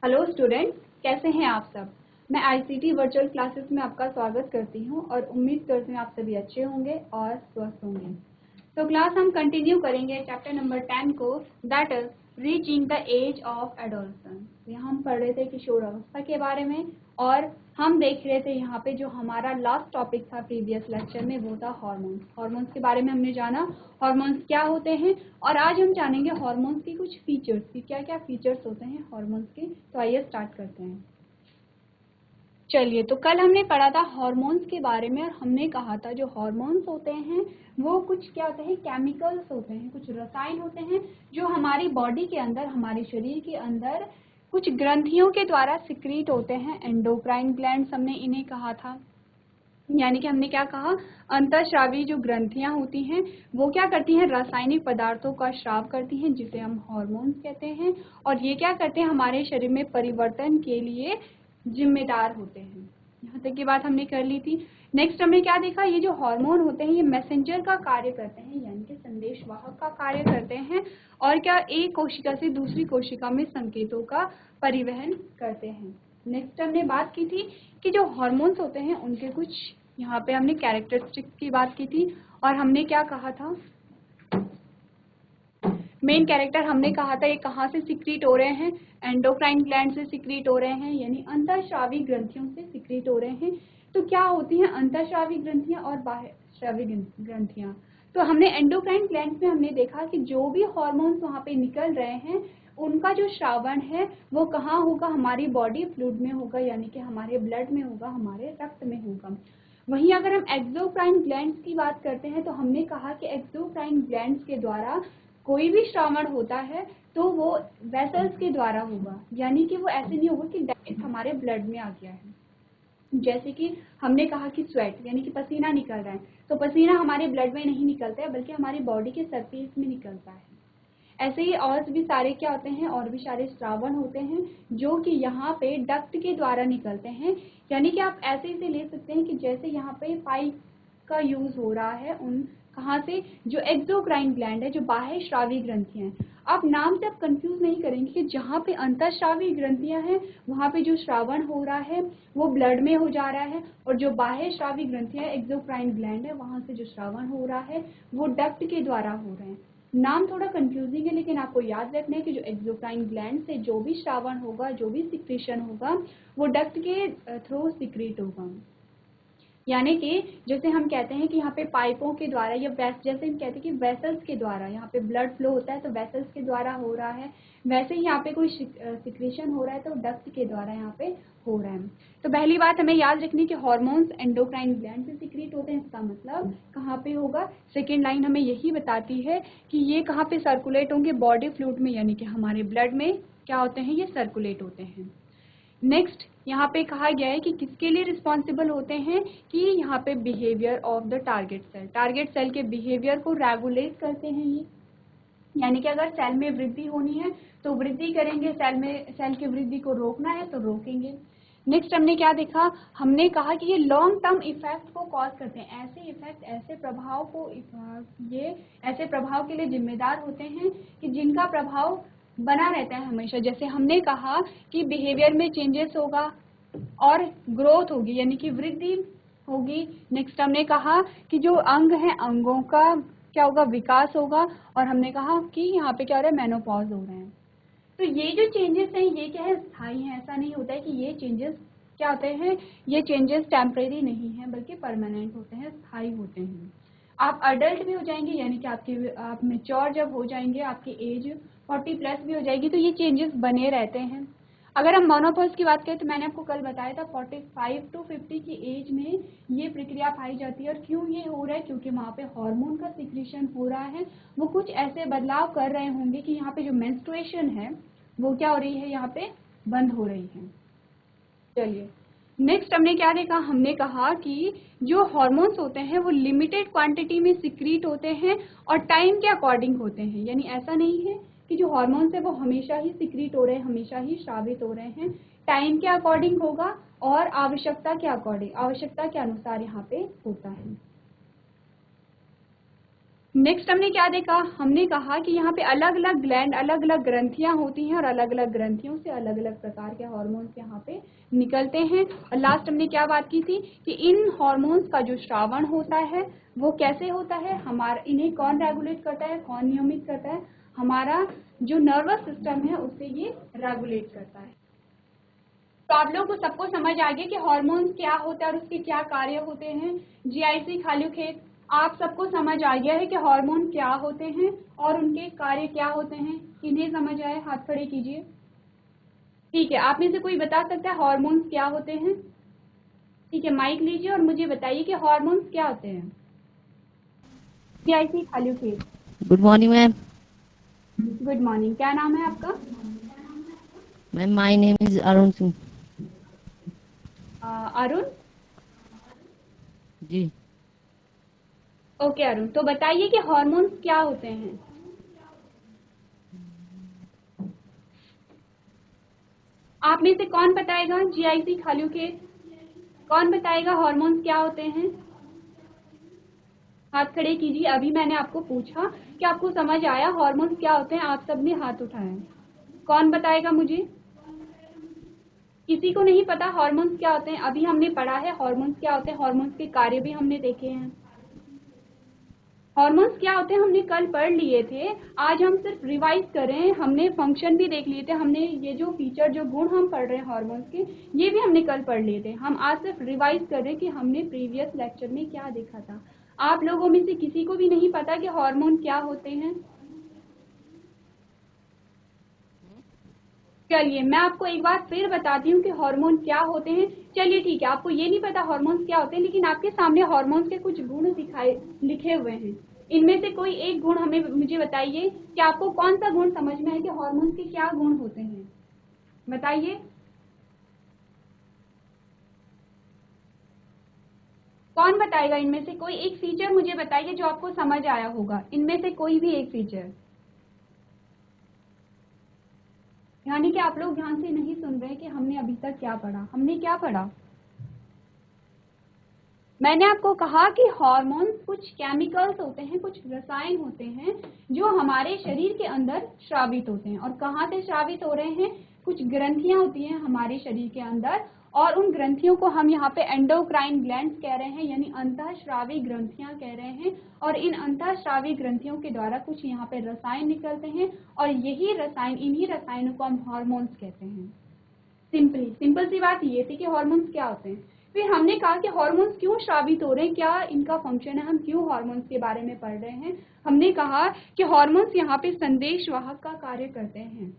Hello students, कैसे हैं आप सब। मैं आईसीटी वर्चुअल क्लासेस में आपका स्वागत करती हूं और उम्मीद करती हूं आप सभी अच्छे होंगे और स्वस्थ होंगे। तो क्लास हम कंटिन्यू करेंगे चैप्टर नंबर 10 को, that is reaching the age of adolescence. यहाँ हम पढ़ रहे थे किशोर अवस्था के बारे में और हम देख रहे थे यहाँ पे जो हमारा लास्ट टॉपिक था प्रीवियस लेक्चर में वो था हार्मोन्स। हार्मोन्स के बारे में हमने जाना हार्मोन्स क्या होते हैं और आज हम जानेंगे हार्मोन्स की कुछ फीचर्स की, क्या क्या फीचर्स होते हैं हार्मोन्स के। तो आइए स्टार्ट करते हैं। चलिए, तो कल हमने पढ़ा था हार्मोन्स के बारे में और हमने कहा था जो हार्मोन्स होते हैं वो कुछ क्या होते हैं, केमिकल्स होते हैं, कुछ रसायन होते हैं जो हमारी बॉडी के अंदर, हमारे शरीर के अंदर कुछ ग्रंथियों के द्वारा सिक्रीट होते हैं। एंडोक्राइन ग्लैंड्स हमने इन्हें कहा था, यानी कि हमने क्या कहा, अंतःस्रावी जो ग्रंथियां होती हैं वो क्या करती हैं, रासायनिक पदार्थों का स्राव करती हैं जिसे हम हार्मोन्स कहते हैं और ये क्या करते हैं, हमारे शरीर में परिवर्तन के लिए जिम्मेदार होते हैं। यहाँ तक की बात हमने कर ली थी। नेक्स्ट हमने क्या देखा, ये जो हार्मोन होते हैं ये मैसेंजर का कार्य करते हैं, यानी कि संदेशवाहक का कार्य करते हैं और क्या एक कोशिका से दूसरी कोशिका में संकेतों का परिवहन करते हैं। नेक्स्ट हमने बात की थी कि जो हार्मोन्स होते हैं उनके कुछ यहाँ पे हमने कैरेक्टरिस्टिक्स की बात की थी और हमने क्या कहा था, मेन कैरेक्टर हमने कहा था ये कहाँ से सिक्रीट हो रहे हैं, एंडोक्राइन ग्लैंड से सिक्रीट हो रहे हैं, यानी अंतःस्रावी ग्रंथियों से सिक्रीट हो रहे हैं। तो क्या होती हैं अंतःस्रावी ग्रंथियां और बाह्यस्रावी ग्रंथियां। तो हमने एंडोक्राइन ग्लैंड में हमने देखा कि जो भी हार्मोन्स वहाँ पे निकल रहे हैं उनका जो श्रावण है वो कहाँ होगा, हमारी बॉडी फ्लूइड में होगा, यानी कि हमारे ब्लड में होगा, हमारे रक्त में होगा। वहीं अगर हम एक्सोक्राइन ग्लैंड्स की बात करते हैं तो हमने कहा कि एक्सोक्राइन ग्लैंड्स के द्वारा कोई भी श्रावण होता है तो वो वेसल्स के द्वारा होगा, यानी कि वो ऐसे नहीं होगा कि डायरेक्ट हमारे ब्लड में आ गया है। जैसे कि हमने कहा कि स्वेट यानी कि पसीना निकल रहा है, तो पसीना हमारे ब्लड में नहीं निकलता है बल्कि हमारी बॉडी के सरफेस में निकलता है। ऐसे ही और भी सारे क्या होते हैं, और भी सारे श्रावण होते हैं जो कि यहाँ पे डक्ट के द्वारा निकलते हैं, यानी कि आप ऐसे इसे ले सकते हैं कि जैसे यहाँ पे पाइप का यूज हो रहा है उन कहाँ से, जो एक्सोक्राइन ग्लैंड है, जो बाह्य श्रावी ग्रंथियां हैं। आप नाम से आप कंफ्यूज नहीं करेंगे कि जहाँ पे अंतःस्रावी ग्रंथियां हैं वहाँ पे जो श्रावण हो रहा है वो ब्लड में हो जा रहा है और जो बाह्य श्रावी ग्रंथियां एक्सोक्राइन ग्लैंड है वहाँ से जो श्रावण हो रहा है वो डक्ट के द्वारा हो रहे हैं। नाम थोड़ा कंफ्यूजिंग है लेकिन आपको याद रखना है कि जो एक्सोक्राइन ग्लैंड से जो भी श्रावण होगा, जो भी सिक्रीशन होगा वो डक्ट के थ्रू सिक्रीट होगा। यानी कि जैसे हम कहते हैं कि यहाँ पे पाइपों के द्वारा या जैसे हम कहते हैं कि वेसल्स के द्वारा यहाँ पे ब्लड फ्लो होता है तो वेसल्स के द्वारा हो रहा है, वैसे ही यहाँ पे कोई सिक्रीशन हो रहा है तो डक्ट के द्वारा यहाँ पे हो रहा है। तो पहली बात हमें याद रखनी कि हार्मोन्स एंडोक्राइन ग्लैंड से सिक्रीट होते हैं, इसका मतलब कहाँ पे होगा। सेकेंड लाइन हमें यही बताती है कि ये कहाँ पे सर्कुलेट होंगे, बॉडी फ्लूइड में, यानी कि हमारे ब्लड में क्या होते हैं, ये सर्कुलेट होते हैं। नेक्स्ट यहाँ पे कहा गया है कि किसके लिए रिस्पॉन्सिबल होते हैं, कि यहाँ पे behaviour of the target cell के बिहेवियर को रेगुलेट करते हैं ये, यानी कि अगर सेल में वृद्धि होनी है तो वृद्धि करेंगे, सेल की वृद्धि को रोकना है तो रोकेंगे। नेक्स्ट हमने क्या देखा, हमने कहा कि ये लॉन्ग टर्म इफेक्ट को कॉज करते हैं, ऐसे इफेक्ट, ऐसे प्रभाव को, ये ऐसे प्रभाव के लिए जिम्मेदार होते हैं कि जिनका प्रभाव बना रहता है हमेशा। जैसे हमने कहा कि बिहेवियर में चेंजेस होगा और ग्रोथ होगी, यानी कि वृद्धि होगी। नेक्स्ट हमने कहा कि जो अंग हैं अंगों का क्या होगा, विकास होगा। और हमने कहा कि यहाँ पे क्या हो रहा है, मेनोपॉज हो रहे हैं। तो ये जो चेंजेस हैं ये क्या है, स्थायी हैं। ऐसा नहीं होता है कि ये चेंजेस क्या होते हैं, ये चेंजेस टेम्परेरी नहीं है बल्कि परमानेंट होते हैं, स्थायी होते हैं। आप अडल्ट भी हो जाएंगे, यानी कि आप मेच्योर जब हो जाएंगे, आपकी एज 40 प्लस भी हो जाएगी तो ये चेंजेस बने रहते हैं। अगर हम मोनोपॉज की बात करें तो मैंने आपको कल बताया था 45 टू 50 की एज में ये प्रक्रिया पाई जाती है। और क्यों ये हो रहा है, क्योंकि वहाँ पे हार्मोन का सिक्रीशन हो रहा है, वो कुछ ऐसे बदलाव कर रहे होंगे कि यहाँ पे जो मेंस्ट्रुएशन है वो क्या हो रही है, यहाँ पे बंद हो रही है। चलिए नेक्स्ट हमने क्या देखा, हमने कहा कि जो हार्मोन्स होते हैं वो लिमिटेड क्वांटिटी में सिक्रीट होते हैं और टाइम के अकॉर्डिंग होते हैं, यानी ऐसा नहीं है कि जो हार्मोन्स है वो हमेशा ही सिक्रीट हो रहे हैं, हमेशा ही स्रावित हो रहे हैं। टाइम के अकॉर्डिंग होगा और आवश्यकता के अकॉर्डिंग, आवश्यकता के अनुसार यहाँ पे होता है। नेक्स्ट हमने क्या देखा, हमने कहा कि यहाँ पे अलग अलग ग्लैंड, अलग अलग ग्रंथियां होती हैं और अलग अलग ग्रंथियों से अलग अलग प्रकार के हार्मोन्स यहाँ पे निकलते हैं। और लास्ट हमने क्या बात की थी कि इन हार्मोन्स का जो श्रावण होता है वो कैसे होता है, हमारा इन्हें कौन रेगुलेट करता है, कौन नियमित करता है, हमारा जो नर्वस सिस्टम है उससे ये रेगुलेट करता है। तो आप लोगों को सबको समझ आ गया कि हार्मोन्स क्या होता है और उसके क्या कार्य होते हैं। जीआईसी खालू खेत, आप सबको समझ आ गया है कि हार्मोन क्या होते हैं और उनके कार्य क्या होते हैं। किन्हें समझ आए हाथ खड़े कीजिए। ठीक है, आप में से कोई बता सकता है हार्मोन्स क्या होते हैं? ठीक है, माइक लीजिए और मुझे बताइए कि हार्मोन्स क्या होते हैं। GIC Khalu Khet. Good morning ma'am. Good morning, क्या नाम है आपका? Ma'am my name is Arun Singh. Arun. जी। ओके अरुण, तो बताइए कि हार्मोन्स क्या होते हैं। आप में से कौन बताएगा? जीआईसी खालू के कौन बताएगा हार्मोन्स क्या होते हैं? हाथ खड़े कीजिए। अभी मैंने आपको पूछा कि आपको समझ आया हार्मोन्स क्या होते हैं, आप सबने हाथ उठाया। कौन बताएगा मुझे? किसी को नहीं पता हार्मोन्स क्या होते हैं? अभी हमने पढ़ा है हार्मोन्स क्या होते हैं, हार्मोन्स के कार्य भी हमने देखे हैं। हार्मोन्स क्या होते हैं हमने कल पढ़ लिए थे, आज हम सिर्फ रिवाइज करें। हमने फंक्शन भी देख लिए थे, हमने ये जो फीचर, जो गुण हम पढ़ रहे हैं हार्मोन्स के, ये भी हमने कल पढ़ लिए थे। हम आज सिर्फ रिवाइज कर रहे हैं कि हमने प्रीवियस लेक्चर में क्या देखा था। आप लोगों में से किसी को भी नहीं पता कि हार्मोन क्या होते हैं? चलिए मैं आपको एक बार फिर बताती हूँ कि हार्मोन क्या होते हैं। चलिए ठीक है, आपको ये नहीं पता हार्मोन्स क्या होते हैं, लेकिन आपके सामने हार्मोन्स के कुछ गुण दिखाए लिखे हुए हैं। इनमें से कोई एक गुण हमें मुझे बताइए कि आपको कौन सा गुण समझ में है कि हार्मोन्स के क्या गुण होते हैं, बताइए। कौन बताएगा? इनमें से कोई एक फीचर मुझे बताइए जो आपको समझ आया होगा, इनमें से कोई भी एक फीचर। यानी कि आप लोग ध्यान से नहीं सुन रहे कि हमने अभी तक क्या पढ़ा। हमने क्या पढ़ा? मैंने आपको कहा कि हार्मोन्स कुछ केमिकल्स होते हैं, कुछ रसायन होते हैं जो हमारे शरीर के अंदर स्रावित होते हैं। और कहाँ से स्रावित हो रहे हैं? कुछ ग्रंथियां होती हैं हमारे शरीर के अंदर, और उन ग्रंथियों को हम यहाँ पे एंडोक्राइन ग्लैंड्स कह रहे हैं, यानी अंतःस्रावी ग्रंथियां कह रहे हैं। और इन अंतःस्रावी ग्रंथियों के द्वारा कुछ यहाँ पे रसायन निकलते हैं, और यही रसायन, इन्हीं रसायनों को हम हार्मोन्स कहते हैं। सिंपल सी बात ये थी कि हार्मोन्स क्या होते हैं। फिर हमने कहा कि हार्मोन्स क्यों स्रावित हो रहे हैं, क्या इनका फंक्शन है, हम क्यों हार्मोन्स के बारे में पढ़ रहे हैं। हमने कहा कि हार्मोन्स यहाँ पे संदेश वाहक का कार्य करते हैं।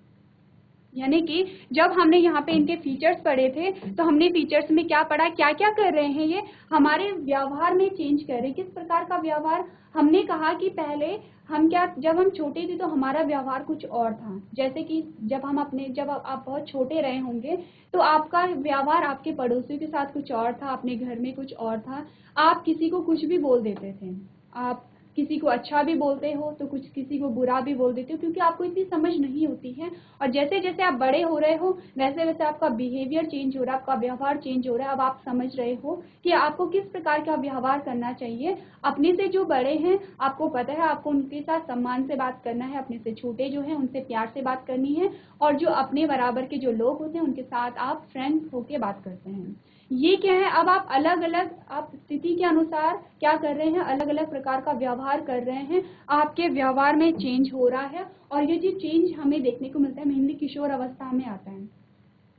यानी कि जब हमने यहाँ पे इनके फीचर्स पढ़े थे, तो हमने फीचर्स में क्या पढ़ा, क्या क्या कर रहे हैं ये हमारे व्यवहार में चेंज कर रहे हैं। किस प्रकार का व्यवहार? हमने कहा कि पहले हम क्या, जब हम छोटे थे तो हमारा व्यवहार कुछ और था। जैसे कि जब आप बहुत छोटे रहे होंगे तो आपका व्यवहार आपके पड़ोसियों के साथ कुछ और था, अपने घर में कुछ और था। आप किसी को कुछ भी बोल देते थे, आप किसी को अच्छा भी बोलते हो तो कुछ किसी को बुरा भी बोल देते हो, क्योंकि आपको इतनी समझ नहीं होती है। और जैसे जैसे आप बड़े हो रहे हो वैसे वैसे आपका बिहेवियर चेंज हो रहा है, आपका व्यवहार चेंज हो रहा है। अब आप समझ रहे हो कि आपको किस प्रकार का व्यवहार करना चाहिए। अपने से जो बड़े हैं आपको पता है आपको उनके साथ सम्मान से बात करना है, अपने से छोटे जो हैं उनसे प्यार से बात करनी है, और जो अपने बराबर के जो लोग होते हैं उनके साथ आप फ्रेंड्स होके बात करते हैं। ये क्या है, अब आप अलग अलग, आप स्थिति के अनुसार क्या कर रहे हैं, अलग अलग प्रकार का व्यवहार कर रहे हैं। आपके व्यवहार में चेंज हो रहा है, और ये जो चेंज हमें देखने को मिलता है मेनली किशोर अवस्था में आता है,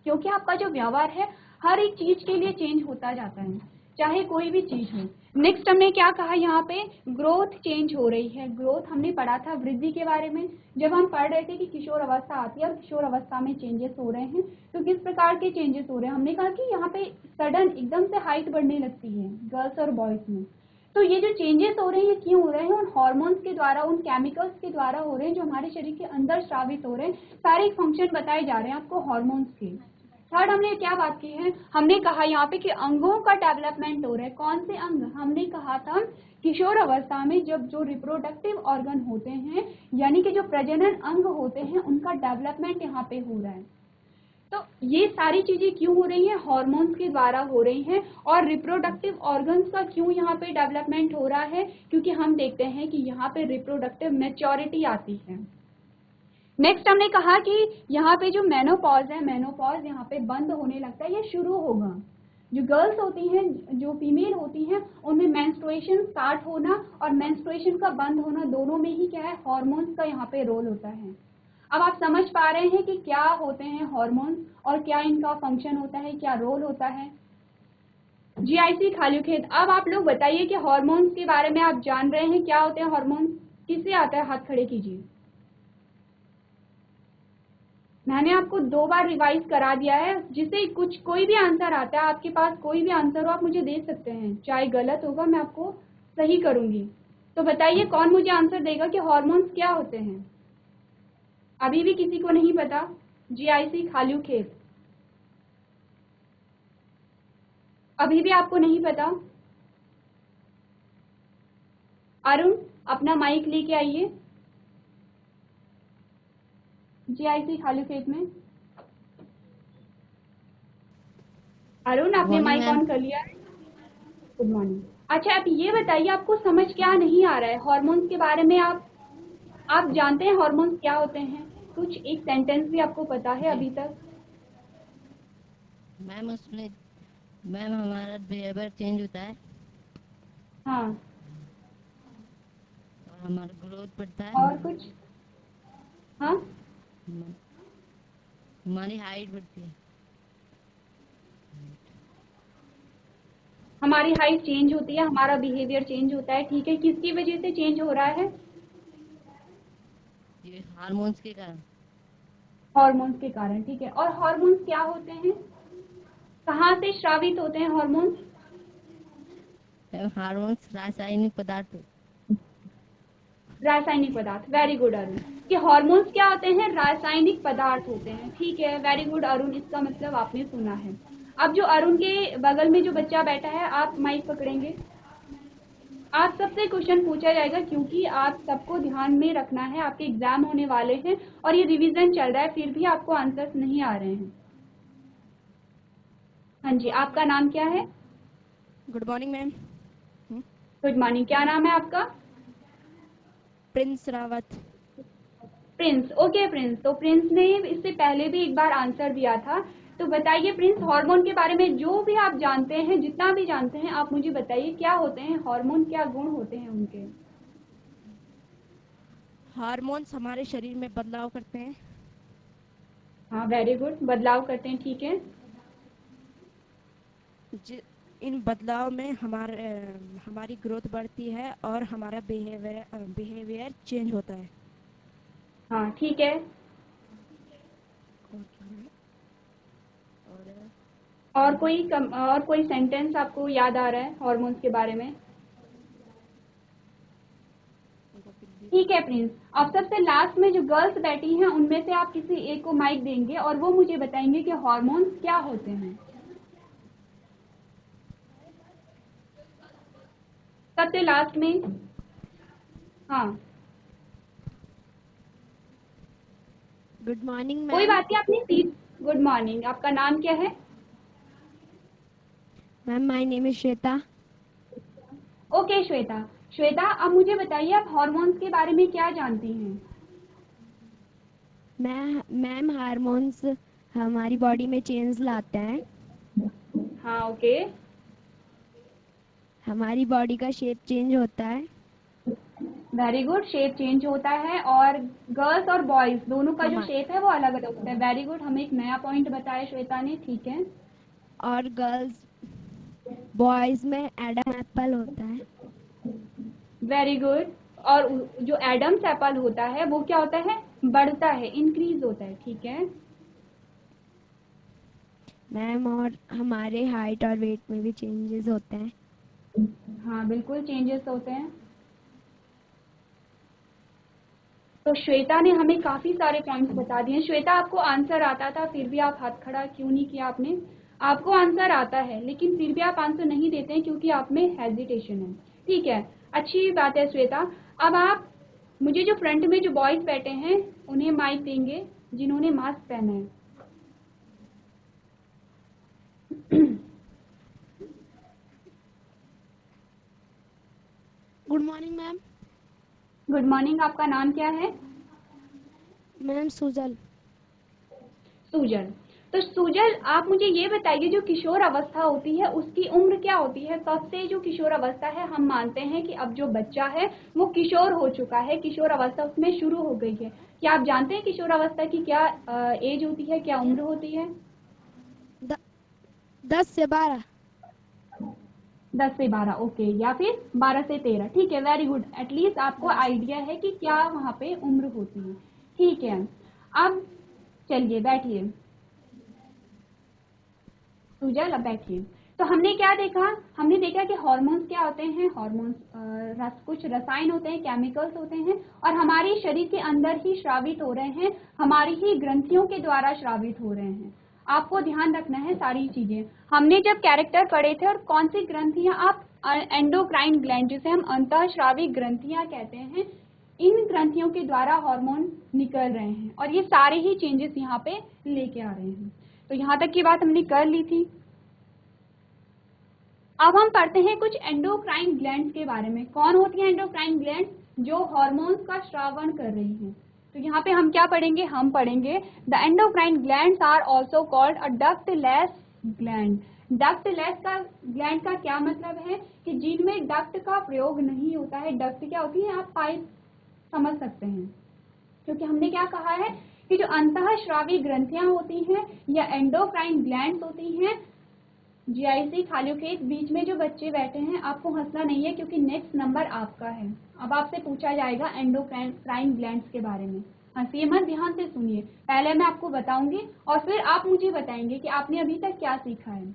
क्योंकि आपका जो व्यवहार है हर एक चीज के लिए चेंज होता जाता है, चाहे कोई भी चीज हो। नेक्स्ट हमने क्या कहा, यहाँ पे ग्रोथ चेंज हो रही है। ग्रोथ हमने पढ़ा था वृद्धि के बारे में, जब हम पढ़ रहे थे कि किशोर अवस्था आती है और किशोर अवस्था में चेंजेस हो रहे हैं। तो किस प्रकार के चेंजेस हो रहे हैं? हमने कहा कि यहाँ पे सडन एकदम से हाइट बढ़ने लगती है गर्ल्स और बॉयज में। तो ये जो चेंजेस हो रहे हैं ये क्यों हो रहे हैं? उन हार्मोन्स के द्वारा, उन केमिकल्स के द्वारा हो रहे हैं जो हमारे शरीर के अंदर स्रावित हो रहे हैं। सारे फंक्शन बताए जा रहे हैं आपको हार्मोन्स के। थर्ड हमने क्या बात की है, हमने कहा यहाँ पे कि अंगों का डेवलपमेंट हो रहा है। कौन से अंग? हमने कहा था किशोर अवस्था में जब जो रिप्रोडक्टिव ऑर्गन होते हैं, यानी कि जो प्रजनन अंग होते हैं, उनका डेवलपमेंट यहाँ पे हो रहा है। तो ये सारी चीजें क्यों हो रही हैं? हार्मोन्स के द्वारा हो रही हैं। और रिप्रोडक्टिव ऑर्गन्स का क्यों यहाँ पे डेवलपमेंट हो रहा है? क्योंकि हम देखते हैं कि यहाँ पे रिप्रोडक्टिव मैच्योरिटी आती है। नेक्स्ट हमने कहा कि यहाँ पे जो मेनोपॉज है, मेनोपॉज यहाँ पे बंद होने लगता है, ये शुरू होगा। जो गर्ल्स होती हैं, जो फीमेल होती हैं, उनमें मेंस्ट्रुएशन स्टार्ट होना और मेंस्ट्रुएशन का बंद होना, दोनों में ही क्या है, हार्मोन्स का यहाँ पे रोल होता है। अब आप समझ पा रहे हैं कि क्या होते हैं हार्मोन्स और क्या इनका फंक्शन होता है, क्या रोल होता है। जीआईसी खालूखेत, अब आप लोग बताइए कि हार्मोन्स के बारे में आप जान रहे हैं, क्या होते हैं हार्मोन्स? किससे आता है, हाथ खड़े कीजिए। मैंने आपको 2 बार रिवाइज करा दिया है, जिससे कोई भी आंसर आता है, आपके पास कोई भी आंसर हो आप मुझे दे सकते हैं, चाहे गलत होगा मैं आपको सही करूंगी। तो बताइए कौन मुझे आंसर देगा कि हार्मोन्स क्या होते हैं? अभी भी किसी को नहीं पता? जीआईसी खालूखेत, अभी भी आपको नहीं पता? अरुण, अपना माइक लेके आइए। जीआईसी खालूखेत में अरुण, आपने मॉर्निंग माइक मैम। ऑन कर लिया है? Good morning. अच्छा, आप ये बताइए आपको समझ क्या नहीं आ रहा है हार्मोन्स के बारे में? आप जानते हैं हार्मोन्स क्या होते हैं? कुछ एक सेंटेंस भी आपको पता है जी अभी तक? मैम, उसमें मैम हमारा बिहेवियर चेंज होता है हाँ, और हमारा ग्रोथ बढ़ता है। और कुछ? हाँ, हम- हमारी हाइट बढ़ती है। हमारी हाइट चेंज होती है, हमारा बिहेवियर चेंज होता है, ठीक है। किसकी वजह से चेंज हो रहा है? ये हार्मोन्स के कारण। हार्मोन्स के कारण, ठीक है। और हार्मोन्स क्या होते हैं? कहाँ से स्रावित होते हैं हार्मोन्स? हार्मोन्स रासायनिक पदार्थ होते रासायनिक पदार्थ, वेरी गुड अरुण। कि हार्मोन्स क्या होते हैं? रासायनिक पदार्थ होते हैं, ठीक है, वेरी गुड अरुण, इसका मतलब आपने सुना है। अब जो अरुण के बगल में जो बच्चा बैठा है, आप माइक पकड़ेंगे, आप सबसे क्वेश्चन पूछा जाएगा, क्योंकि आप सबको ध्यान में रखना है, आपके एग्जाम होने वाले हैं और ये रिवीजन चल रहा है, फिर भी आपको आंसर्स नहीं आ रहे हैं। हाँ जी, आपका नाम क्या है? Good morning ma'am. Good morning, क्या नाम है आपका? Prince Rawat. Prince, okay Prince. तो प्रिंस ने इससे पहले भी एक बार आंसर दिया था। तो बताइए प्रिंस, हार्मोन के बारे में जो भी आप जानते हैं, जितना भी जानते हैं, आप मुझे बताइए क्या होते हैं हार्मोन, क्या गुण होते हैं उनके? हार्मोन्स हमारे शरीर में बदलाव करते हैं। हाँ, वेरी गुड, बदलाव करते हैं, ठीक है। इन बदलाव में हमारी ग्रोथ बढ़ती है और हमारा बिहेवियर चेंज होता है। हाँ, ठीक है। और क्या है? और कोई सेंटेंस आपको याद आ रहा है हार्मोन्स के बारे में? ठीक है प्रिंस, अब सबसे लास्ट में जो गर्ल्स बैठी हैं उनमें से आप किसी एक को माइक देंगे और वो मुझे बताएंगे कि हार्मोन्स क्या होते हैं। सबसे लास्ट में। हाँ, गुड मॉर्निंग कोई मैम। बात नहीं, अपनी सीट। गुड मॉर्निंग, आपका नाम क्या है? Ma'am my name is Shweta. Okay Shweta. Shweta, अब मुझे बताइए आप हार्मोन्स के बारे में क्या जानती हैं? मैम हार्मोन्स हमारी बॉडी में चेंज लाते हैं। हाँ, ओके, हमारी बॉडी का शेप चेंज होता है। वेरी गुड, शेप चेंज होता है और गर्ल्स और बॉयज दोनों का जो हमा शेप है वो अलग अलग होता है। वेरी गुड, हमें एक नया पॉइंट बताया श्वेता ने, ठीक है। और गर्ल्स बॉयज में एडम एप्पल होता है। Very good. और जो एडम्स एप्पल होता है वो क्या होता है? बढ़ता है, इंक्रीज होता है, ठीक है। मैम और हमारे हाइट और वेट में भी चेंजेस होते हैं। हाँ, बिल्कुल चेंजेस होते हैं। तो श्वेता ने हमें काफी सारे पॉइंट्स बता दिए। श्वेता, आपको आंसर आता था फिर भी आप हाथ खड़ा क्यों नहीं किया आपने? आपको आंसर आता है लेकिन फिर भी आप आंसर नहीं देते हैं क्योंकि आप में हेजिटेशन है, ठीक है। अच्छी बात है श्वेता। अब आप मुझे जो फ्रंट में जो बॉयज बैठे हैं उन्हें माइक देंगे जिन्होंने मास्क पहना है। Good morning ma'am. Good morning, आपका नाम क्या है? मेरा नाम सुजल। सुजल। तो सुजल, आप मुझे ये बताइए, जो किशोर अवस्था होती है उसकी उम्र क्या होती है? कब से जो किशोर अवस्था है, हम मानते हैं कि अब जो बच्चा है वो किशोर हो चुका है, किशोर अवस्था उसमें शुरू हो गई है। क्या आप जानते हैं किशोर अवस्था की क्या एज होती है, क्या उम्र होती है? 10 से 12। 10 से 12, ओके, या फिर 12 से 13, ठीक है, वेरी गुड। एटलीस्ट आपको 10। आइडिया है कि क्या वहाँ पे उम्र होती है, ठीक है। अब चलिए बैठिए सुजल, अब बैठिए। तो हमने क्या देखा? हमने देखा कि हार्मोन्स क्या होते हैं। हार्मोन्स कुछ रसायन होते हैं, केमिकल्स होते हैं, और हमारे शरीर के अंदर ही स्रावित हो रहे हैं, हमारी ही ग्रंथियों के द्वारा स्रावित हो रहे हैं। आपको ध्यान रखना है सारी चीजें। हमने जब कैरेक्टर पढ़े थे, और कौन सी ग्रंथियां, आप एंडोक्राइन ग्लैंड, जिसे हम अंतःस्रावी ग्रंथियां कहते हैं, इन ग्रंथियों के द्वारा हार्मोन निकल रहे हैं, और ये सारे ही चेंजेस यहाँ पे लेके आ रहे हैं। तो यहाँ तक की बात हमने कर ली थी। अब हम पढ़ते हैं कुछ एंडोक्राइन ग्लैंड्स के बारे में। कौन होती हैं एंडोक्राइन ग्लैंड्स? जो हार्मोन्स का स्रावण कर रही हैं। तो यहाँ पे हम क्या पढ़ेंगे? हम पढ़ेंगे the endocrine glands are also called a ductless gland. Ductless का ग्लैंड का क्या मतलब है? कि जिनमें डक्ट का प्रयोग नहीं होता है। डक्ट क्या होती है? आप पाइप समझ सकते हैं, क्योंकि हमने क्या कहा है कि जो अंतःस्रावी ग्रंथियां होती हैं या एंडोक्राइन ग्लैंड्स होती हैं, जीआईसी खालियों के बीच में जो बच्चे बैठे हैं, आपको हंसना नहीं है क्योंकि नेक्स्ट नंबर आपका है। अब आपसे पूछा जाएगा एंडोक्राइन ग्लैंड्स के बारे में। हंसिए मत, ध्यान से सुनिए। पहले मैं आपको बताऊंगी और फिर आप मुझे बताएंगे कि आपने अभी तक क्या सीखा है।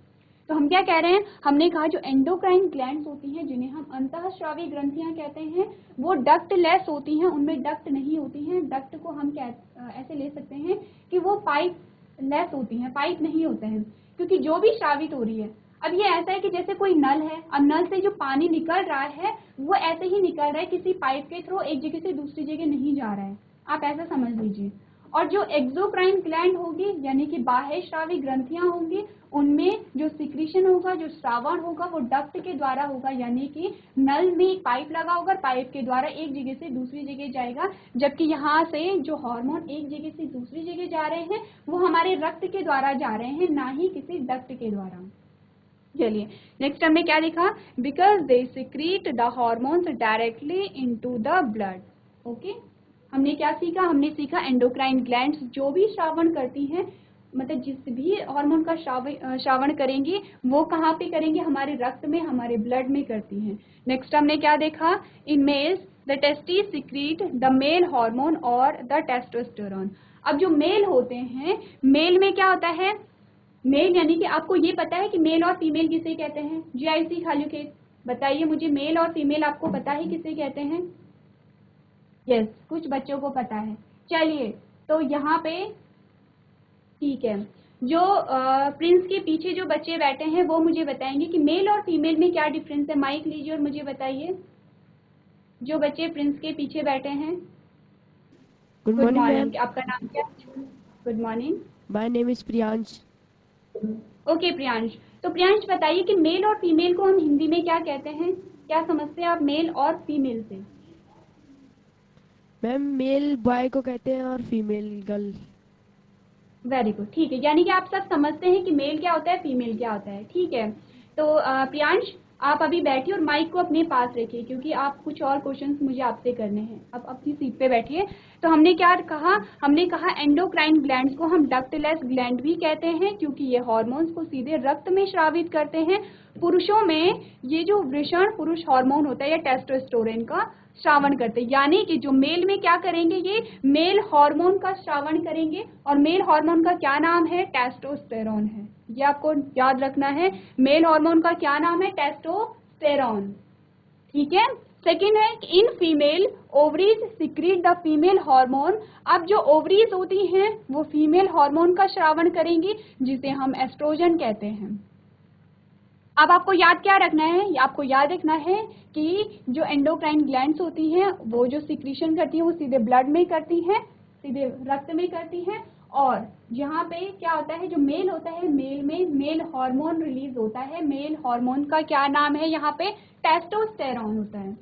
तो हम क्या कह रहे हैं? हमने कहा जो एंडोक्राइन ग्लैंड्स होती हैं, जिन्हें हम अंतःस्रावी ग्रंथियां कहते हैं, वो डक्टलेस होती हैं, उनमें डक्ट नहीं होती हैं। डक्ट को हम ऐसे ले सकते हैं कि वो पाइप लेस होती हैं, पाइप नहीं होते हैं, क्योंकि जो भी स्रावित हो रही है, अब ये ऐसा है कि जैसे कोई नल है, अब नल से जो पानी निकल रहा है वो ऐसे ही निकल रहा है, किसी पाइप के थ्रू एक जगह से दूसरी जगह नहीं जा रहा है। आप ऐसा समझ लीजिए। और जो एक्सोक्राइन ग्लैंड होगी, यानी कि बाह्य स्रावी ग्रंथियां होंगी, उनमें जो सिक्रीशन होगा, जो श्रावण होगा, वो डक्ट के द्वारा होगा, यानी कि नल में एक पाइप लगा होगा, पाइप के द्वारा एक जगह से दूसरी जगह जाएगा। जबकि यहाँ से जो हार्मोन एक जगह से दूसरी जगह जा रहे हैं, वो हमारे रक्त के द्वारा जा रहे हैं, ना ही किसी डक्ट के द्वारा। चलिए नेक्स्ट हमने क्या देखा? Because they secrete the hormones directly into the blood. Okay, हमने क्या सीखा? हमने सीखा एंडोक्राइन ग्लैंड्स जो भी श्रावण करती हैं, मतलब जिस भी हार्मोन का श्रावण करेंगी, वो कहाँ पे करेंगे? हमारे रक्त में, हमारे ब्लड में करती हैं। नेक्स्ट हमने क्या देखा? In males the testis secrete the male hormone और द टेस्टोस्टेरोन। अब जो मेल होते हैं, मेल में क्या होता है? मेल यानी कि आपको ये पता है कि मेल और फीमेल किसे कहते हैं? जीआईसी खालियों के बताइए मुझे, मेल और फीमेल आपको पता है किसे कहते हैं? यस, कुछ बच्चों को पता है। चलिए, तो यहाँ पे ठीक है, जो प्रिंस के पीछे जो बच्चे बैठे हैं वो मुझे बताएंगे कि मेल और फीमेल में क्या डिफरेंस है। माइक लीजिए और मुझे बताइए, जो बच्चे प्रिंस के पीछे बैठे हैं। Good morning ma'am. आपका नाम क्या? Good morning. My name is Priyansh. Okay Priyansh, तो प्रियांश बताइए कि मेल और फीमेल को हम हिंदी में क्या कहते हैं? क्या समझते हैं आप मेल और फीमेल से? मैम मेल बॉय को कहते हैं और फीमेल गर्ल। वेरी गुड, ठीक है, यानी कि आप सब समझते हैं कि मेल क्या होता है, फीमेल क्या होता है। ठीक है, तो प्रियांश आप अभी बैठिए और माइक को अपने पास रखिए, क्योंकि आप कुछ और क्वेश्चंस मुझे आपसे करने हैं। अब अपनी सीट पे बैठिए। तो हमने क्या कहा? हमने कहा एंडोक्राइन ग्लैंड्स को हम डक्टलेस ग्लैंड भी कहते हैं, क्योंकि ये हार्मोन्स को सीधे रक्त में स्रावित करते हैं। पुरुषों में ये जो वृषण पुरुष हार्मोन होता है या टेस्टोस्टेरोन का श्रावण करते हैं, यानी कि जो मेल में क्या करेंगे? ये मेल हार्मोन का श्रावण करेंगे, और मेल हार्मोन का क्या नाम है? टेस्टोस्टेरोन है। ये आपको याद रखना है, मेल हार्मोन का क्या नाम है? टेस्टोस्टेरोन। ठीक है। सेकेंड है in female ovaries secrete the female hormone. अब जो ओवरीज होती हैं वो फीमेल हार्मोन का श्रावण करेंगी, जिसे हम एस्ट्रोजन कहते हैं। अब आपको याद क्या रखना है? आपको याद रखना है कि जो एंडोक्राइन ग्लैंड्स होती हैं वो जो सिक्रीशन करती हैं वो सीधे ब्लड में करती हैं, सीधे रक्त में करती हैं, और यहाँ पे क्या होता है, जो मेल होता है, मेल में मेल हार्मोन रिलीज होता है। मेल हार्मोन का क्या नाम है, यहाँ पे टेस्टोस्टेरॉन होता है।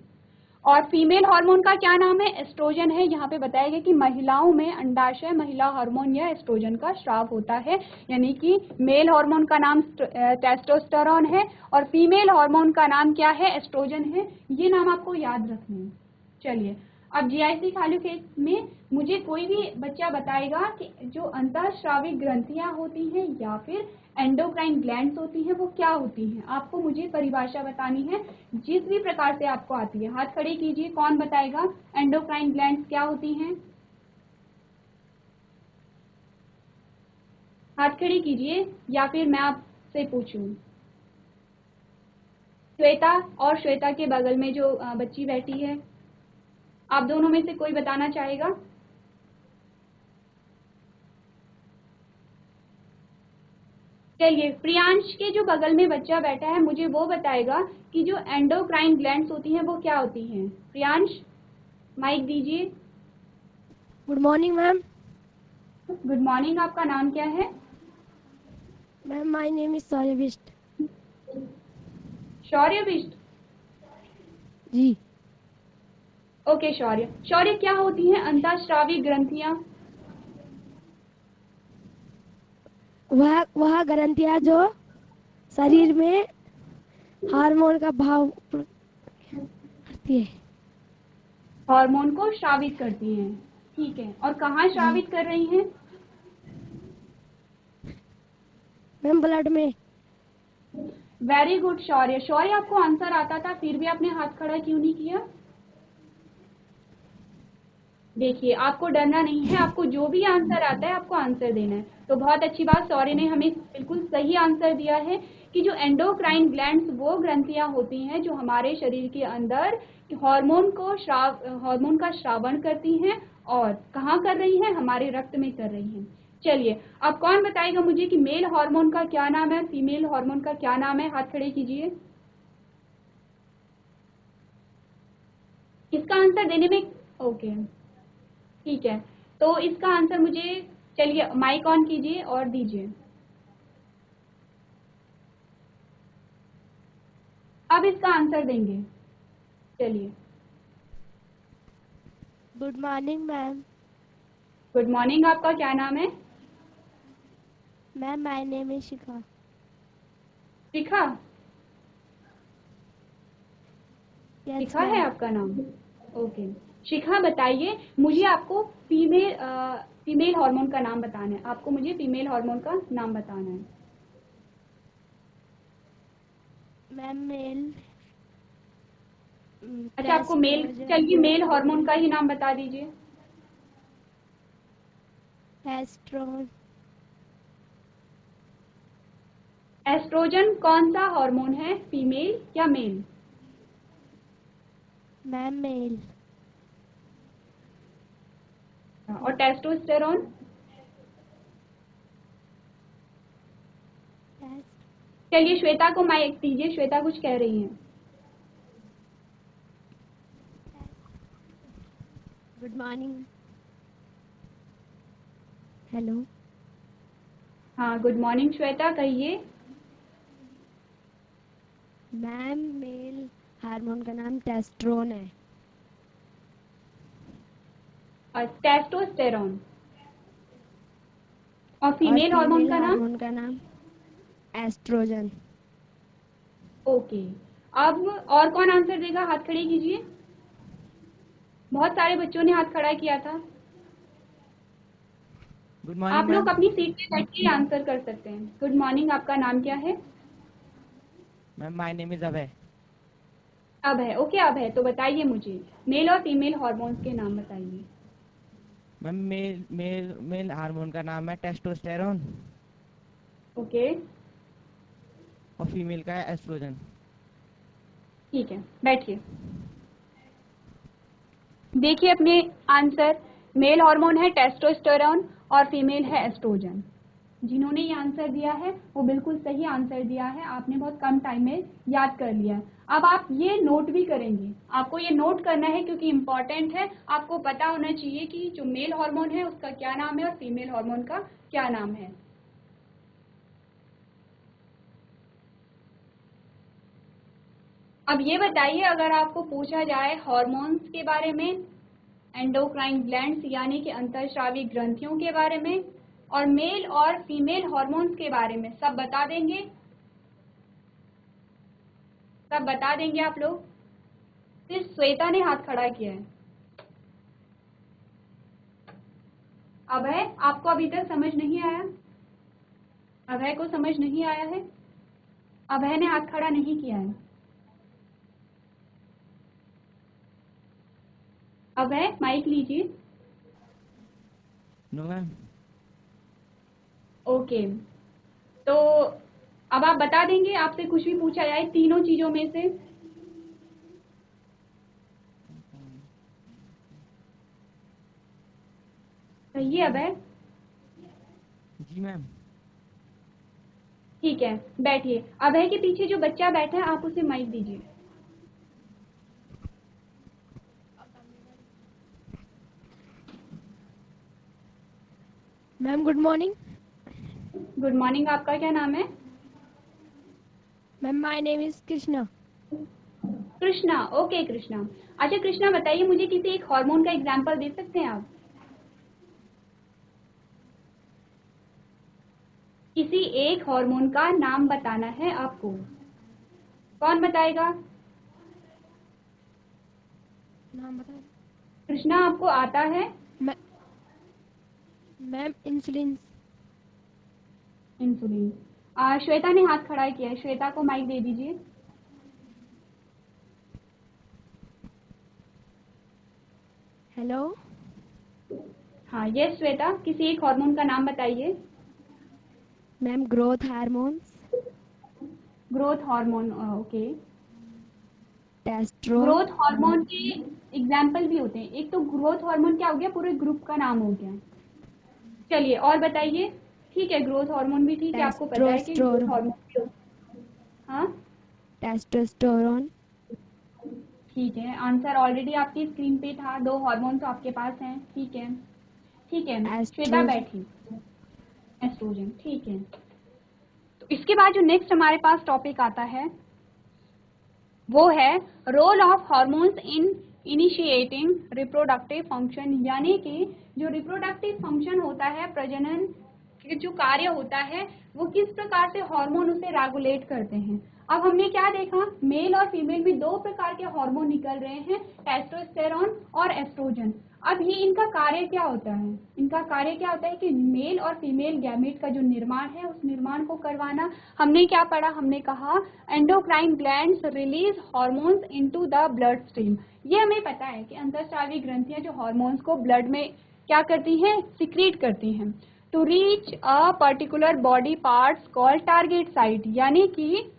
और फीमेल हार्मोन का क्या नाम है, एस्ट्रोजन है। यहाँ पे बताया गया कि महिलाओं में अंडाशय महिला हार्मोन या एस्ट्रोजन का स्राव होता है, यानी कि मेल हार्मोन का नाम टेस्टोस्टेरॉन है और फीमेल हार्मोन का नाम क्या है, एस्ट्रोजन है। ये नाम आपको याद रखने हैं। चलिए, अब जीआईसी खाली फेज में मुझे कोई भी बच्चा बताएगा कि जो अंतःस्रावी ग्रंथियां होती हैं या फिर एंडोक्राइन ग्लैंड्स होती हैं वो क्या होती हैं। आपको मुझे परिभाषा बतानी है जिस भी प्रकार से आपको आती है। हाथ खड़े कीजिए, कौन बताएगा एंडोक्राइन ग्लैंड्स क्या होती हैं। हाथ खड़े कीजिए या फिर मैं आपसे पूछूं। श्वेता और श्वेता के बगल में जो बच्ची बैठी है, आप दोनों में से कोई बताना चाहेगा। चलिए, प्रियांश के जो बगल में बच्चा बैठा है मुझे वो बताएगा कि जो एंडोक्राइन ग्लैंड्स होती हैं वो क्या होती हैं। प्रियांश, माइक दीजिए। Good morning ma'am. Good morning, आपका नाम क्या है। मैम माय नेम इज सौर्य बिष्ट। शौर्य बिष्ट। जी। ओके शौर्य, शौर्य क्या होती हैं अंतःस्रावी ग्रंथियां। वह ग्रंथियां जो शरीर में हार्मोन का भाव करती है। हार्मोन को स्रावित करती हैं, ठीक है। और कहाँ स्रावित कर रही हैं। मैम ब्लड में। वेरी गुड शौर्य। शौर्य, आपको आंसर आता था फिर भी आपने हाथ खड़ा क्यों नहीं किया। देखिए, आपको डरना नहीं है, आपको जो भी आंसर आता है आपको आंसर देना है। तो बहुत अच्छी बात, सौर्य ने हमें बिल्कुल सही आंसर दिया है कि जो एंडोक्राइन ग्लैंड्स वो ग्रंथियां होती हैं जो हमारे शरीर के अंदर हार्मोन का श्रावण करती हैं और कहाँ कर रही हैं, हमारे रक्त में कर रही हैं। चलिए, अब कौन बताएगा मुझे कि मेल हार्मोन का क्या नाम है, फीमेल हार्मोन का क्या नाम है। हाथ खड़े कीजिए। इसका आंसर देने में ओके, ठीक है। तो इसका आंसर मुझे, चलिए माइक ऑन कीजिए और दीजिए। अब इसका आंसर देंगे। चलिए। Good morning ma'am. Good morning, आपका क्या नाम है। Ma'am my name is Shikha. Shikha. Yes Shikha है मैम। आपका नाम। ओके शिखा, बताइए मुझे, आपको फीमेल हार्मोन का नाम बताना है। आपको मुझे फीमेल हार्मोन का नाम बताना है। Ma'am male. अच्छा, आपको मेल, चलिए मेल हार्मोन का ही नाम बता दीजिए। एस्ट्रोन। एस्ट्रोजन कौन सा हार्मोन है, फीमेल या मेल। Ma'am male. और टेस्टोस्टेरोन। चलिए श्वेता को माइक दीजिए, श्वेता कुछ कह रही हैं। Good morning. हेलो। हाँ, गुड मॉर्निंग श्वेता, कहिए। मैम मेल हार्मोन का नाम टेस्ट्रोन है। और टेस्टोस्टेरोन। और और फीमेल हार्मोन फीमेल का नाम। हार्मोन का नाम एस्ट्रोजन। ओके, अब और कौन आंसर देगा, हाथ खड़े कीजिए। बहुत सारे बच्चों ने हाथ खड़ा किया था। गुड मॉर्निंग आप लोग मैम। अपनी सीट पे बैठ के आंसर कर सकते हैं। गुड मॉर्निंग, आपका नाम क्या है। मैम माय नेम इज अभय। अब है, ओके अब है। तो बताइए मुझे मेल और फीमेल हार्मोन्स के नाम बताइए। Ma'am male male male hormone का नाम है टेस्टोस्टेरोन ओके, और फीमेल का है एस्ट्रोजन। ठीक है, बैठिए। देखिए अपने आंसर, मेल हार्मोन है टेस्टोस्टेरोन और फीमेल है एस्ट्रोजन। जिन्होंने ये आंसर दिया है वो बिल्कुल सही आंसर दिया है, आपने बहुत कम टाइम में याद कर लिया है। अब आप ये नोट भी करेंगे, आपको ये नोट करना है क्योंकि इम्पॉर्टेंट है, आपको पता होना चाहिए कि जो मेल हार्मोन है उसका क्या नाम है और फीमेल हार्मोन का क्या नाम है। अब ये बताइए, अगर आपको पूछा जाए हार्मोन्स के बारे में, एंडोक्राइन ग्लैंड्स यानी कि अंतःस्रावी ग्रंथियों के बारे में, और मेल और फीमेल हार्मोन्स के बारे में, सब बता देंगे? सब बता देंगे आप लोग? सिर्फ श्वेता ने हाथ खड़ा किया है। अभय, आपको अभी तक समझ नहीं आया? अभय को समझ नहीं आया है? अभय ने हाथ खड़ा नहीं किया है। अभय, माइक लीजिए। No ma'am. ओके, तो अब आप बता देंगे, आपसे कुछ भी पूछा जाए तीनों चीजों में से? सही है अभय? जी मैम। ठीक है, बैठिए। अभय के पीछे जो बच्चा बैठा है आप उसे माइक दीजिए। Ma'am good morning. Good morning, आपका क्या नाम है? Ma'am my name is Krishna. Krishna, okay Krishna. अच्छा कृष्णा, बताइए मुझे किसी एक हार्मोन का एग्जांपल दे सकते हैं आप? किसी एक हार्मोन का नाम बताना है आपको, कौन बताएगा? नाम बताओ। कृष्णा, आपको आता है? Ma'am insulin. इंसुलिन। श्वेता ने हाथ खड़ा किया है, श्वेता को माइक दे दीजिए। हेलो। हाँ, यस श्वेता, किसी एक हार्मोन का नाम बताइए। Ma'am growth hormones. Growth hormone, okay. Testosterone. Growth hormone के एग्जाम्पल भी होते हैं। एक तो ग्रोथ हार्मोन क्या हो गया, पूरे ग्रुप का नाम हो गया। चलिए और बताइए। ठीक है, ग्रोथ हार्मोन भी ठीक है, आपको पता है कि ग्रोथ हार्मोन भी हाँ टेस्टोस्टेरोन। ठीक है, आंसर ऑलरेडी आपकी स्क्रीन पे था, 2 हार्मोन तो आपके पास हैं। ठीक है, ठीक है श्वेता बैठी। एस्ट्रोजन, ठीक है। तो इसके बाद जो नेक्स्ट हमारे पास टॉपिक आता है वो है role of hormones in initiating reproductive function, यानी कि जो रिप्रोडक्टिव फंक्शन होता है, प्रजनन के जो कार्य होता है, वो किस प्रकार से हार्मोन उसे रेगुलेट करते हैं। अब हमने क्या देखा, मेल और फीमेल में 2 प्रकार के हार्मोन निकल रहे हैं, टेस्टोस्टेरोन और एस्ट्रोजन। अब ये इनका कार्य क्या होता है? इनका कार्य क्या होता है कि मेल और फीमेल गैमेट का जो निर्माण है उस निर्माण को करवाना। हमने क्या पढ़ा, हमने कहा endocrine glands release hormones into the blood stream. ये हमें पता है कि अंतःस्रावी ग्रंथियां जो हार्मोन्स को ब्लड में क्या करती हैं, सिक्रीट करती हैं to reach a particular body parts called target site, यानी कि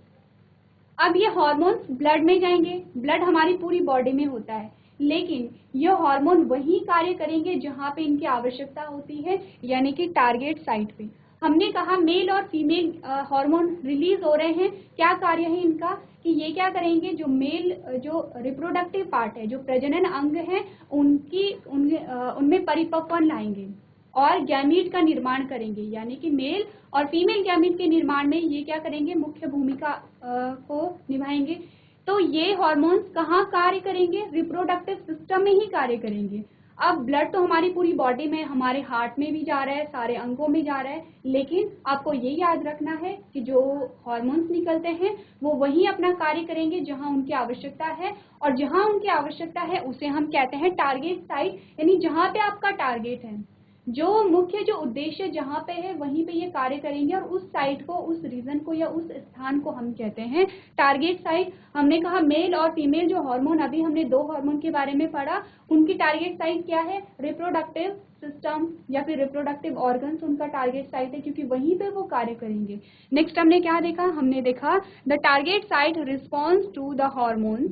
अब ये हार्मोन्स ब्लड में जाएंगे। ब्लड हमारी पूरी बॉडी में होता है, लेकिन ये हार्मोन वही कार्य करेंगे जहां पे इनकी आवश्यकता होती है, यानी कि टारगेट साइट पे। हमने कहा मेल और फीमेल हार्मोन रिलीज हो रहे हैं, क्या कार्य है इनका कि ये क्या करेंगे, जो मेल जो रिप्रोडक्टिव पार्ट है, जो प्रजनन अंग है, उनमें परिपक्वन लाएंगे और गैमीट का निर्माण करेंगे, यानी कि मेल और फीमेल गैमीट के निर्माण में ये क्या करेंगे, मुख्य भूमिका को निभाएंगे। तो ये हार्मोन्स कहाँ कार्य करेंगे, रिप्रोडक्टिव सिस्टम में ही कार्य करेंगे। अब ब्लड तो हमारी पूरी बॉडी में, हमारे हार्ट में भी जा रहा है, सारे अंगों में जा रहा है, लेकिन आपको ये याद रखना है कि जो हार्मोन्स निकलते हैं वो वही अपना कार्य करेंगे जहां उनकी आवश्यकता है, और जहां उनकी आवश्यकता है उसे हम कहते हैं टारगेट साइट, यानी जहां पे आपका टारगेट है, जो मुख्य जो उद्देश्य जहाँ पे है वहीं पे ये कार्य करेंगे, और उस साइट को, उस रीजन को या उस स्थान को हम कहते हैं टारगेट साइट। हमने कहा मेल और फीमेल जो हार्मोन, अभी हमने 2 हार्मोन के बारे में पढ़ा, उनकी टारगेट साइट क्या है, रिप्रोडक्टिव सिस्टम या फिर रिप्रोडक्टिव ऑर्गन्स उनका टारगेट साइट है, क्योंकि वहीं पे वो कार्य करेंगे। नेक्स्ट हमने क्या देखा, हमने देखा the target site response to the hormones.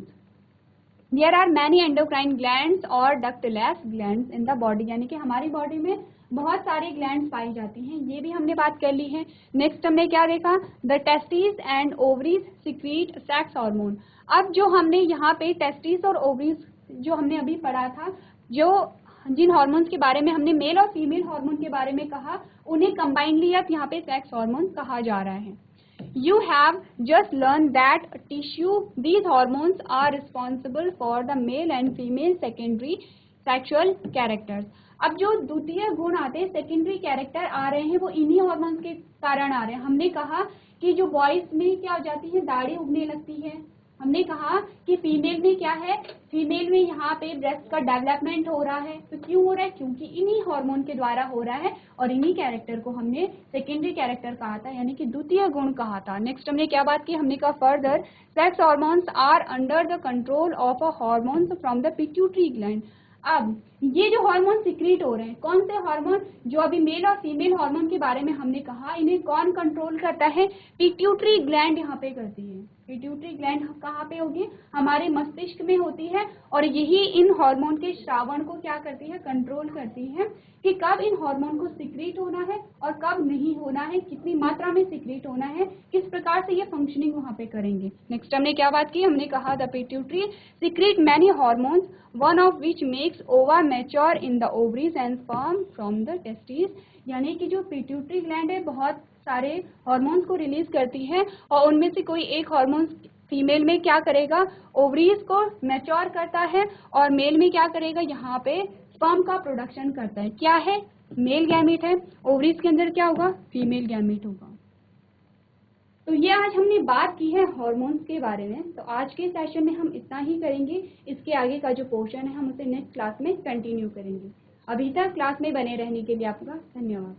There are many endocrine glands और ductless glands in the body, यानी कि हमारी बॉडी में बहुत सारी ग्लैंड्स पाई जाती हैं, ये भी हमने बात कर ली है। नेक्स्ट हमने क्या देखा, the testis and ovaries secrete sex hormone. अब जो हमने यहाँ पे टेस्टिस और ओवरीज जो हमने अभी पढ़ा था, जो जिन हार्मोन्स के बारे में हमने मेल और फीमेल हार्मोन के बारे में कहा, उन्हें कंबाइनली अब यहाँ पे सेक्स हार्मोन कहा जा रहा है। You have just learned that these hormones are responsible for the male and female secondary sexual characters। अब जो द्वितीय गुण आते हैं, सेकेंडरी कैरेक्टर आ रहे हैं, वो इन्हीं हार्मोन्स के कारण आ रहे हैं। हमने कहा कि जो बॉयज में क्या हो जाती है, दाढ़ी उगने लगती है। हमने कहा कि फीमेल में क्या है, फीमेल में यहाँ पे ब्रेस्ट का डेवलपमेंट हो रहा है। तो क्यों हो रहा है, क्योंकि इन्हीं हार्मोन के द्वारा हो रहा है, और इन्हीं कैरेक्टर को हमने सेकेंडरी कैरेक्टर कहा था, यानी कि द्वितीय गुण कहा था। नेक्स्ट हमने क्या बात की, हमने कहा further sex hormones are under the control of a hormones from the pituitary gland. अब ये जो हार्मोन सिक्रीट हो रहे हैं, कौन से हार्मोन, जो अभी मेल और फीमेल हार्मोन के बारे में हमने कहा, इन्हें कौन कंट्रोल करता है, पिट्यूटरी ग्लैंड यहाँ पे करती है। पिट्यूटरी ग्लैंड कहाँ पे होगी, हमारे मस्तिष्क में होती है, और यही इन हार्मोन के श्रावण को क्या करती है, कंट्रोल करती है कि कब इन हार्मोन को सिक्रीट होना है और कब नहीं होना है, कितनी मात्रा में सिक्रीट होना है, किस प्रकार से ये फंक्शनिंग वहाँ पे करेंगे। नेक्स्ट हमने क्या बात की, हमने कहा the pituitary secrete many hormones, one of which makes ova mature in the ovaries and sperm from the testis. यानी कि जो पिट्यूटरी ग्लैंड है, बहुत सारे हार्मोन्स को रिलीज करती है, और उनमें से कोई एक हार्मोन फीमेल में क्या करेगा, ओवरीज को मैच्योर करता है, और मेल में क्या करेगा, यहाँ पे स्पर्म का प्रोडक्शन करता है। क्या है, मेल गैमीट है, ओवरीज के अंदर क्या होगा, फीमेल गैमीट होगा। तो ये आज हमने बात की है हार्मोन्स के बारे में। तो आज के सेशन में हम इतना ही करेंगे, इसके आगे का जो पोर्शन है हम उसे नेक्स्ट क्लास में कंटिन्यू करेंगे। अभी तक क्लास में बने रहने के लिए आपका धन्यवाद।